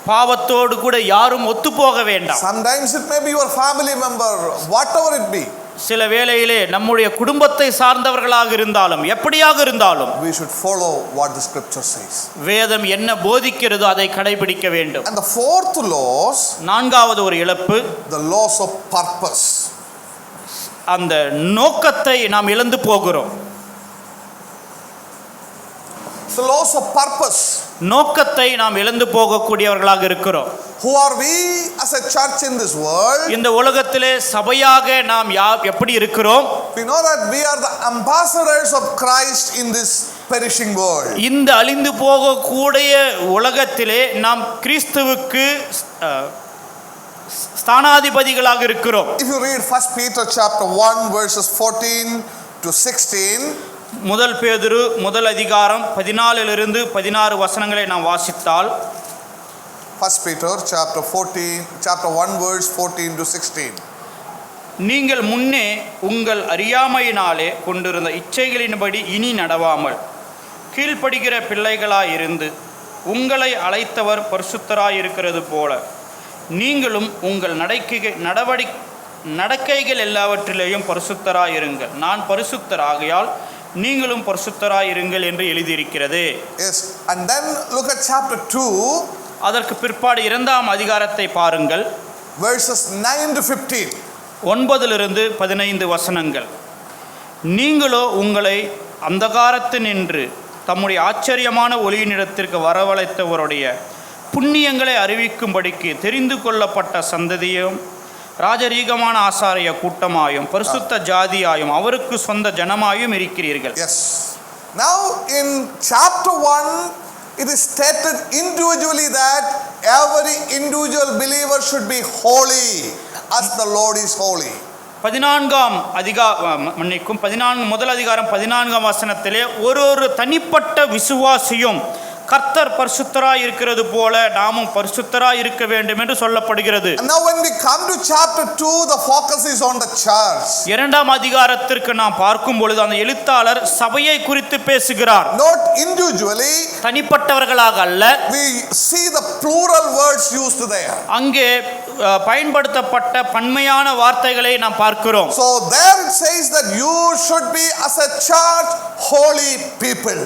பாவத்தோடு கூட யாரும் ஒத்து போக வேண்டாம். Sometimes it may be your family member, whatever it be. சில வேளையிலே நம்முடைய குடும்பத்தை சார்ந்தவர்களாக இருந்தாலும் எப்படியாக இருந்தாலும் we should follow what the scripture says. வேதம் என்ன போதிக்கிறதோ அதை கடைபிடிக்க வேண்டும். And the fourth loss, நான்காவது ஒரு இழப்பு, the loss of purpose. அந்த நோக்கத்தை நாம் இழந்து போகிறோம். The loss of purpose. நோக்கத்தை நாம் இழந்து போகக்கூடியவர்களாக இருக்கிறோம். Who are we as a church in this world? இந்த உலகத்திலே சபையாக நாம் எப்படி இருக்கிறோம்? We know that we are the ambassadors of Christ in this perishing world. இந்த அழிந்து போகக்கூடிய உலகத்திலே நாம் கிறிஸ்துவுக்கு ஸ்தானாதிபதிகளாக இருக்கிறோம். If you read 1 Peter chapter 1 verses 14 to 16, முதல் பேதுரு முதல் அதிகாரம் 14 16 வசனங்களை நாம் வாசித்தால், 1 Peter chapter 1 verse 14 to 16. நீங்கள் முன்னே உங்கள் அறியாமையினாலே கொண்டிருந்த இச்சைகளின்படி இனி நடவாமல் கீழ்ப்படுகிற பிள்ளைகளாயிருந்து உங்களை அழைத்தவர் பரிசுத்தராயிருக்கிறது போல நீங்களும் உங்கள் நடக்கைகள் எல்லாவற்றிலேயும் பரிசுத்தராயிருங்கள். நான் பரிசுத்தராகையால் நீங்களும் பரிசுத்தராயிருங்கள் என்று எழுதியிருக்கிறது. Yes, and then look at chapter 2. அதற்கு பிற்பாடு 2ஆம் அதிகாரத்தை பாருங்கள். Verses 9 to 15. 9 15 வசனங்கள். நீங்களோ உங்களை அந்தகாரத்தினின்று தம்முடைய ஆச்சரியமான ஒளியினிடத்திற்கு வரவழைத்தவருடைய புண்ணியங்களை அறிவிக்கும்படிக்கு தெரிந்து கொள்ளப்பட்ட சந்ததியும் ராஜரீகமான ஆசாரிய கூட்டமாயும் பரிசுத்த ஜாதியாயும் அவருக்கு சொந்த ஜனமாயும் இருக்கிறீர்கள். Yes. Now in chapter 1 it is stated individually that every individual believer should be holy as the Lord is holy. 14 முதல் அதிகாரம் 14ஆம் வசனத்திலே ஒரு தனிப்பட்ட விசுவாசியும் கர்த்தர் பரிசுத்தராய் இருக்கிறது போல நாமும் பரிசுத்தராய் இருக்க வேண்டும் என்று சொல்லப்படுகிறது. Now when we come to chapter 2, the focus is on the church. 2ஆம் அதிகாரத்திற்கு நாம் பார்க்கும் பொழுது அந்த எழுத்தாளர் சபையை குறித்து பேசுகிறார். Not individually. தனிப்பட்டவர்களாக அல்ல. We see the plural words used there. அங்கே பயன்படுத்தப்பட்ட பன்மையான வார்த்தைகளை நாம் பார்க்கிறோம். So there it says that you should be as a church holy people.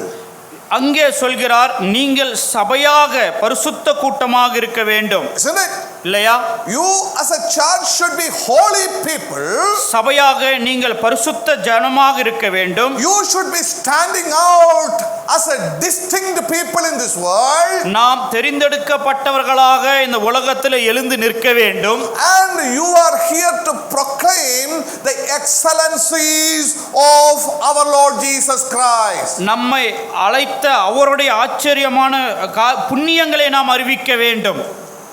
அங்கே சொல்கிறார் நீங்கள் சபையாக பரிசுத்த கூட்டமாக இருக்க வேண்டும். Isn't it? இல்லையா? You as a church should be holy people. சபையாக நீங்கள் பரிசுத்த ஜனமாக இருக்க வேண்டும். You should be standing out as a distinct people in this world. நாம் தெரிந்தெடுக்கப்பட்டவர்களாக இந்த உலகத்தில் எழுந்து நிற்க வேண்டும். And you are here to proclaim the excellencies of our Lord Jesus Christ. நம்மை அழைத்த அவருடைய ஆச்சரியமான புண்ணியங்களை நாம் அறிவிக்க வேண்டும்.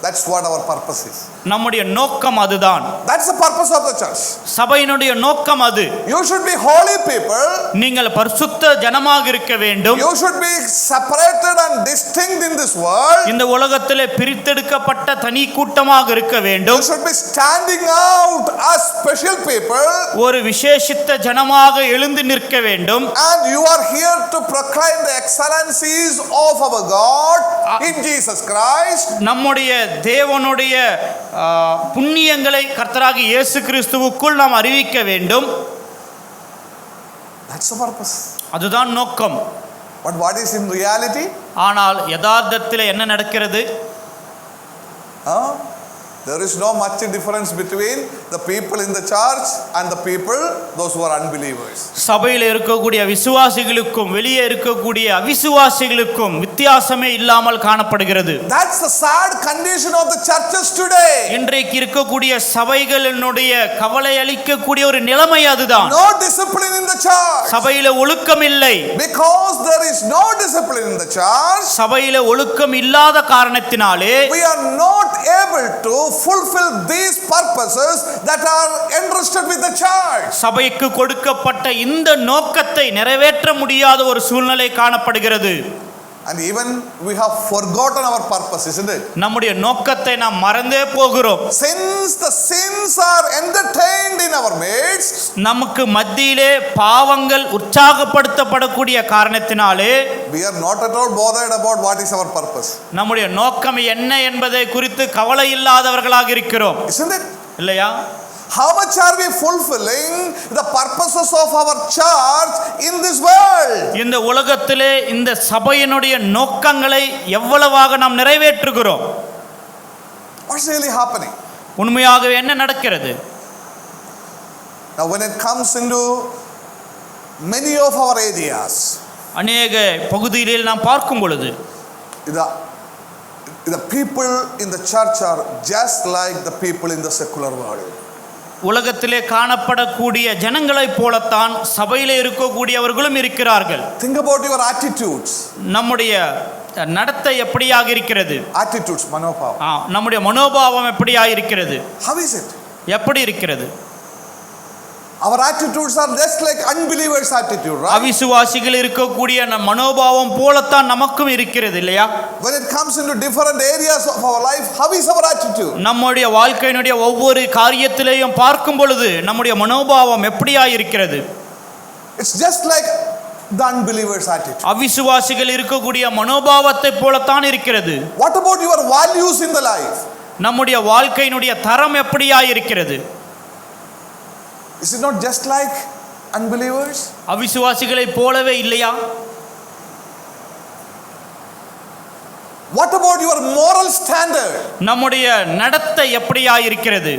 That's what our purpose is. நம்முடைய நோக்கம் அதுதான். That's the purpose of the church. சபையினுடைய நோக்கம் அது. You should be holy people. நீங்கள் பரிசுத்த ஜனமாக இருக்க வேண்டும். You should be separated and distinct in this world. இந்த உலகத்திலே பிரித்தெடுக்கப்பட்ட தனி கூட்டமாக இருக்க வேண்டும். You should be standing out as special people. ஒரு விசேஷித்த ஜனமாக எழுந்து நிற்க வேண்டும். And you are here to proclaim the excellencies of our God in Jesus Christ. நம்முடைய தேவனுடைய புண்ணியங்களை கர்த்தராகிய இயேசு கிறிஸ்துவுக்குள் நாம் அறிவிக்க வேண்டும். That's the purpose. அதுதான் நோக்கம். But what is in reality? ஆனால் யதார்த்தத்தில் என்ன நடக்கிறது? There is no much difference between the people in the church and the people, those who are unbelievers. சபையில் இருக்கக்கூடிய விசுவாசிகளுக்கும் வெளியே இருக்கக்கூடிய அவிசுவாசிகளுக்கும் வித்தியாசமே இல்லாமல் காணப்படுகிறது. That's the sad condition of the churches today. இன்றைக்கு இருக்கக்கூடிய சபைகளினுடைய கவலை அளிக்கக்கூடிய ஒரு நிலைமை அதுதான். No discipline in the church. சபையில ஒழுக்கம் இல்லை. Because there is no discipline in the church, சபையில ஒழுக்கம் இல்லாத காரணத்தினாலே we are not able to fulfill these purposes that are entrusted with the church. சபைக்கு கொடுக்கப்பட்ட இந்த நோக்கத்தை நிறைவேற்ற முடியாத ஒரு சூழ்நிலை காணப்படுகிறது. And even we have forgotten our purpose, isn't it? நம்முடைய நோக்கத்தை நாம் மறந்தே போகிறோம். Since the sins are entertained in our midst, நமக்கு மத்தியிலே பாவங்கள் உற்சாகப்படுத்தப்படக்கூடிய காரணத்தினாலே we are not at all bothered about what is our purpose. நம்முடைய நோக்கம் என்ன என்பதை குறித்து கவலை இல்லாதவர்களாக இருக்கிறோம். Isn't it? இல்லையா? How much are we fulfilling the purposes of our church in this world? இந்த உலகத்திலே இந்த சபையினுடைய நோக்கங்களை எவ்வளவாக நாம் நிறைவேற்றுகிறோம்? What's really happening? உண்மையாகவே என்ன நடக்கிறது? Now when it comes into many of our areas, அநேக பகுதிகளில் நாம் பார்க்கும் பொழுது the people in the church are just like the people in the secular world. உலகத்திலே காணப்படக்கூடிய ஜனங்களைப் போலத்தான் சபையிலே இருக்கக்கூடியவர்களும் இருக்கிறார்கள். Think about your attitudes. நம்முடைய நடத்தை எப்படியாக இருக்கிறது? Attitudes, manobhavam. நம்முடைய மனோபாவம் எப்படியாக இருக்கிறது? How is it? எப்படி இருக்கிறது? Our attitudes are just like unbelievers' attitude, right? அவிசுவாசிகள் இருக்கக்கூடிய மனோபாவம் போலத்தான் நமக்கும் இருக்கிறது இல்லையா? When it comes into different areas of our life, how is our attitude? நம்முடைய வாழ்க்கையினுடைய ஒவ்வொரு காரியத்திலேயும் பார்க்கும் பொழுது நம்முடைய மனோபாவம் எப்படியாக இருக்கிறது? It's just like the unbelievers' attitude. அவிசுவாசிகள் இருக்கக்கூடிய மனோபாவத்தை போலத்தான் இருக்கிறது. What about your values in the life? நம்முடைய வாழ்க்கையினுடைய தரம் எப்படியாக இருக்கிறது? Is it not just like unbelievers? அவிசுவாசிகளைப் போலவே இல்லையா? What about your moral standard? நம்முடைய நடத்தை எப்படியாக இருக்கிறது?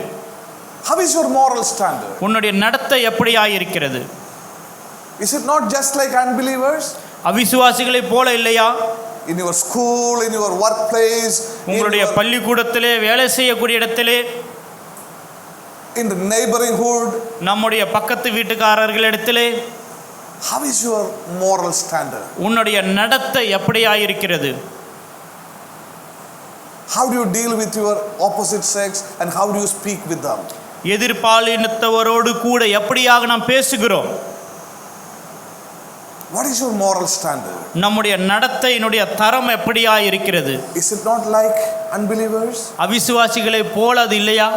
How is your moral standard? உன்னுடைய நடத்தை எப்படியாக இருக்கிறது? Is it not just like unbelievers? அவிசுவாசிகளைப் போல இல்லையா? In your school, in your workplace, உங்களுடைய பள்ளிக்கூடத்திலே, வேலை செய்யக்கூடிய இடத்திலே, in the neighborhood, நம்முடைய பக்கத்து வீட்டுக்காரர்களிடத்திலே, how is your moral standard? உன்னுடைய நடத்தை எப்படியாக இருக்கிறது? How do you deal with your opposite sex and how do you speak with them? எதிர்பாலினத்தவரோடு கூட எப்படியாக நாம் பேசுகிறோம்? What is your moral standard? நம்முடைய நடத்தையினுடைய தரம் எப்படியாக இருக்கிறது? Is it not like unbelievers? அவிசுவாசிகளைப் போல அது இல்லையா?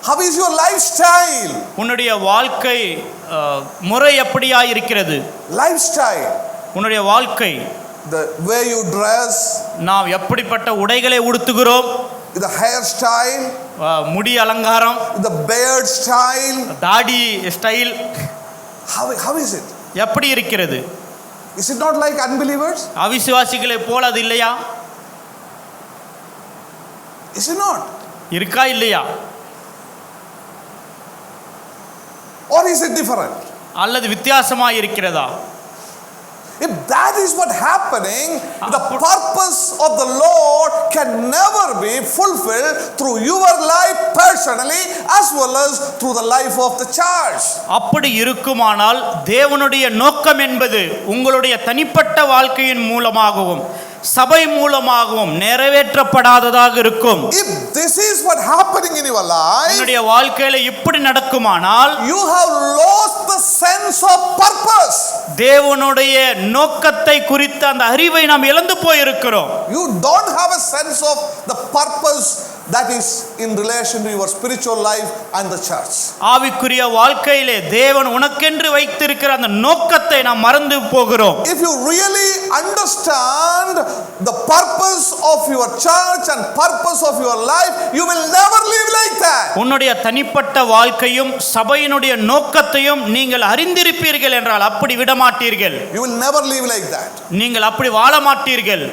How is your lifestyle? உன்னுடைய வாழ்க்கை முறை எப்படியாக இருக்கிறது? Lifestyle. உன்னுடைய வாழ்க்கை, the way you dress, நாம் எப்படிப்பட்ட உடைகளை உடுத்துகிறோம், the hairstyle, முடி அலங்காரம், the beard style, தாடி ஸ்டைல், how is it? எப்படி இருக்கிறது? Is it not like unbelievers? அவிசுவாசிகளைப் போல அது இல்லையா? Is it not? இருக்கா இல்லையா? Or is it different? அல்லது வித்தியாசமாக இருக்கிறதா? If that is what happening, the purpose of the Lord can never be fulfilled through your life personally as well as through the life of the church. அப்படி இருக்குமானால் தேவனுடைய நோக்கம் என்பது உங்களுடைய தனிப்பட்ட வாழ்க்கையின் மூலமாகவும் சபை மூலமாகவும் நிறைவேற்றப்படாததாக இருக்கும். If this is what happening in your life, உங்களுடைய வாழ்க்கையில இப்படி நடக்குமானால் you have lost the sense of purpose. தேவனுடைய நோக்கத்தை குறித்த அந்த அறிவை நாம் இழந்து போயிருக்கிறோம். You don't have a sense of the purpose that is in relation to your spiritual life and the church. ஆவிக்குரிய வாழ்க்கையிலே தேவன் உனக்கென்று வைத்திருக்கிற அந்த நோக்கத்தை நாம் மறந்து போகிறோம். If you really understand the purpose of your church and purpose of your life, you will never live like that. உன்னுடைய தனிப்பட்ட வாழ்க்கையும் சபையினுடைய நோக்கத்தையும் நீங்கள் அறிந்திருப்பீர்கள் என்றால் அப்படி விட மாட்டீர்கள். You will never live like that. நீங்கள் அப்படி வாழ மாட்டீர்கள்.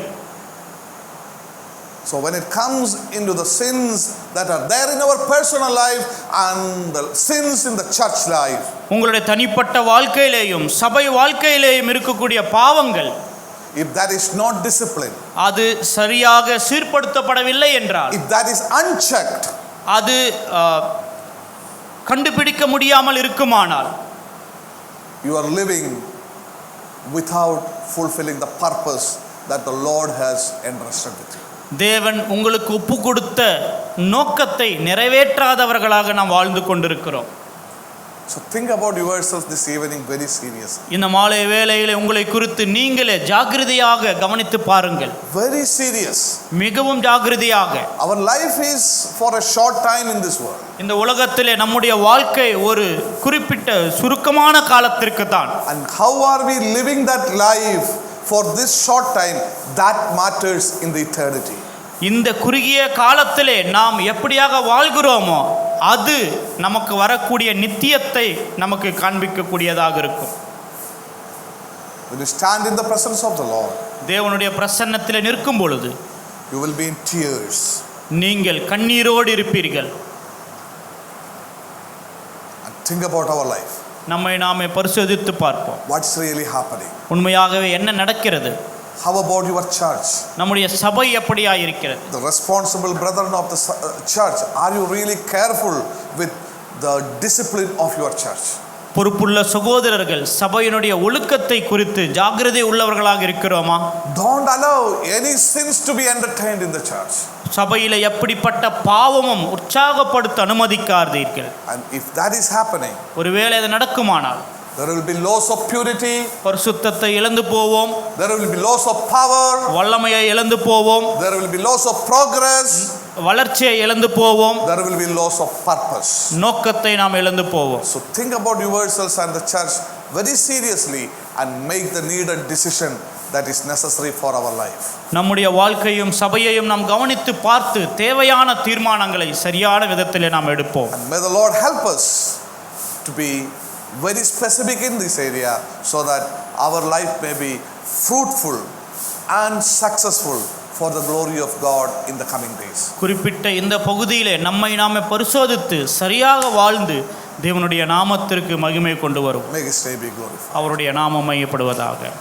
So when it comes into the sins that are there in our personal life and the sins in the church life, உங்களுடைய தனிப்பட்ட வாழ்க்கையிலேயும் சபை வாழ்க்கையிலேயும் இருக்கக்கூடிய பாவங்கள், if that is not disciplined, அது சரியாக சீர்படுத்தப்படவில்லை என்றால், if that is unchecked, அது கண்டுபிடிக்க முடியாமல் இருக்குமானால், you are living without fulfilling the purpose that the Lord has entrusted with you. தேவன் உங்களுக்கு ஒப்பு கொடுத்த நோக்கத்தை நிறைவேற்றாதவர்களாக நாம் வாழ்ந்து கொண்டிருக்கிறோம். So think about yourself this evening very seriously. இந்த மாலை வேளையிலே உங்களை குறித்து நீங்களே ஜாக்கிரதையாக கவனித்து பாருங்கள். Very serious. மிகவும் ஜாக்கிரதையாக. Our life is for a short time in this world. இந்த உலகத்திலே நம்முடைய வாழ்க்கை ஒரு குறிப்பிட்ட சுருக்கமான காலத்திற்கு தான். And how are we living that life for this short time, that matters in the eternity. இந்த குறுகிய காலத்திலே நாம் எப்படியாக வாழ்கிறோமோ அது நமக்கு வரக்கூடிய நித்தியத்தை நமக்கு காண்பிக்கக்கூடியதாக இருக்கும். When you stand in the presence of the Lord, தேவனுடைய பிரசன்னத்திலே நிற்கும் பொழுது you will be in tears. நீங்கள் கண்ணீரோடு இருப்பீர்கள். And think about our life. நம்மை நாமே பரிசோதித்து பார்ப்போம். What's really happening? உண்மையாகவே என்ன நடக்கிறது? How about your church? நம்முடைய சபை எப்படியா இருக்கிறது? The responsible brethren of the church, are you really careful with the discipline of your church? பொறுப்புள்ள சகோதரர்கள் சபையினுடைய ஒழுக்கத்தை குறித்து ஜாக்கிரதை உள்ளவர்களாக இருக்கிறோமா? Don't allow any sins to be entertained in the church. சபையில எப்படிப்பட்ட பாவமும் உற்சாகப்படுத்த அனுமதிக்காதீர்கள். And if that is happening, ஒருவேளை அது நடக்குமானால் there will be loss of purity, பரிசுத்தத்தை இழந்து போவோம். there will be loss of power, வல்லமையை இழந்து போவோம். there will be loss of progress, வளர்ச்சியை இழந்து போவோம். there will be loss of purpose. நோக்கத்தை நாம் இழந்து போவோம். So think about yourselves and the church very seriously and make the needed decision that is necessary for our life. நம்முடைய வாழ்க்கையும் சபையையும் நாம் கவனித்து பார்த்து தேவையான தீர்மானங்களை சரியான விதத்திலே நாம் எடுப்போம். And may the Lord help us to be very specific in this area so that our life may be fruitful and successful for the glory of God in the coming days. குறிப்பிட்ட இந்த பகுதியிலே நம்மை நாமே பரிசோதித்து சரியாக வாழ்ந்து தேவனுடைய நாமத்திற்கு மகிமை கொண்டு வரும். May His name be glorified. அவருடைய நாமம் மையப்படுவதாக.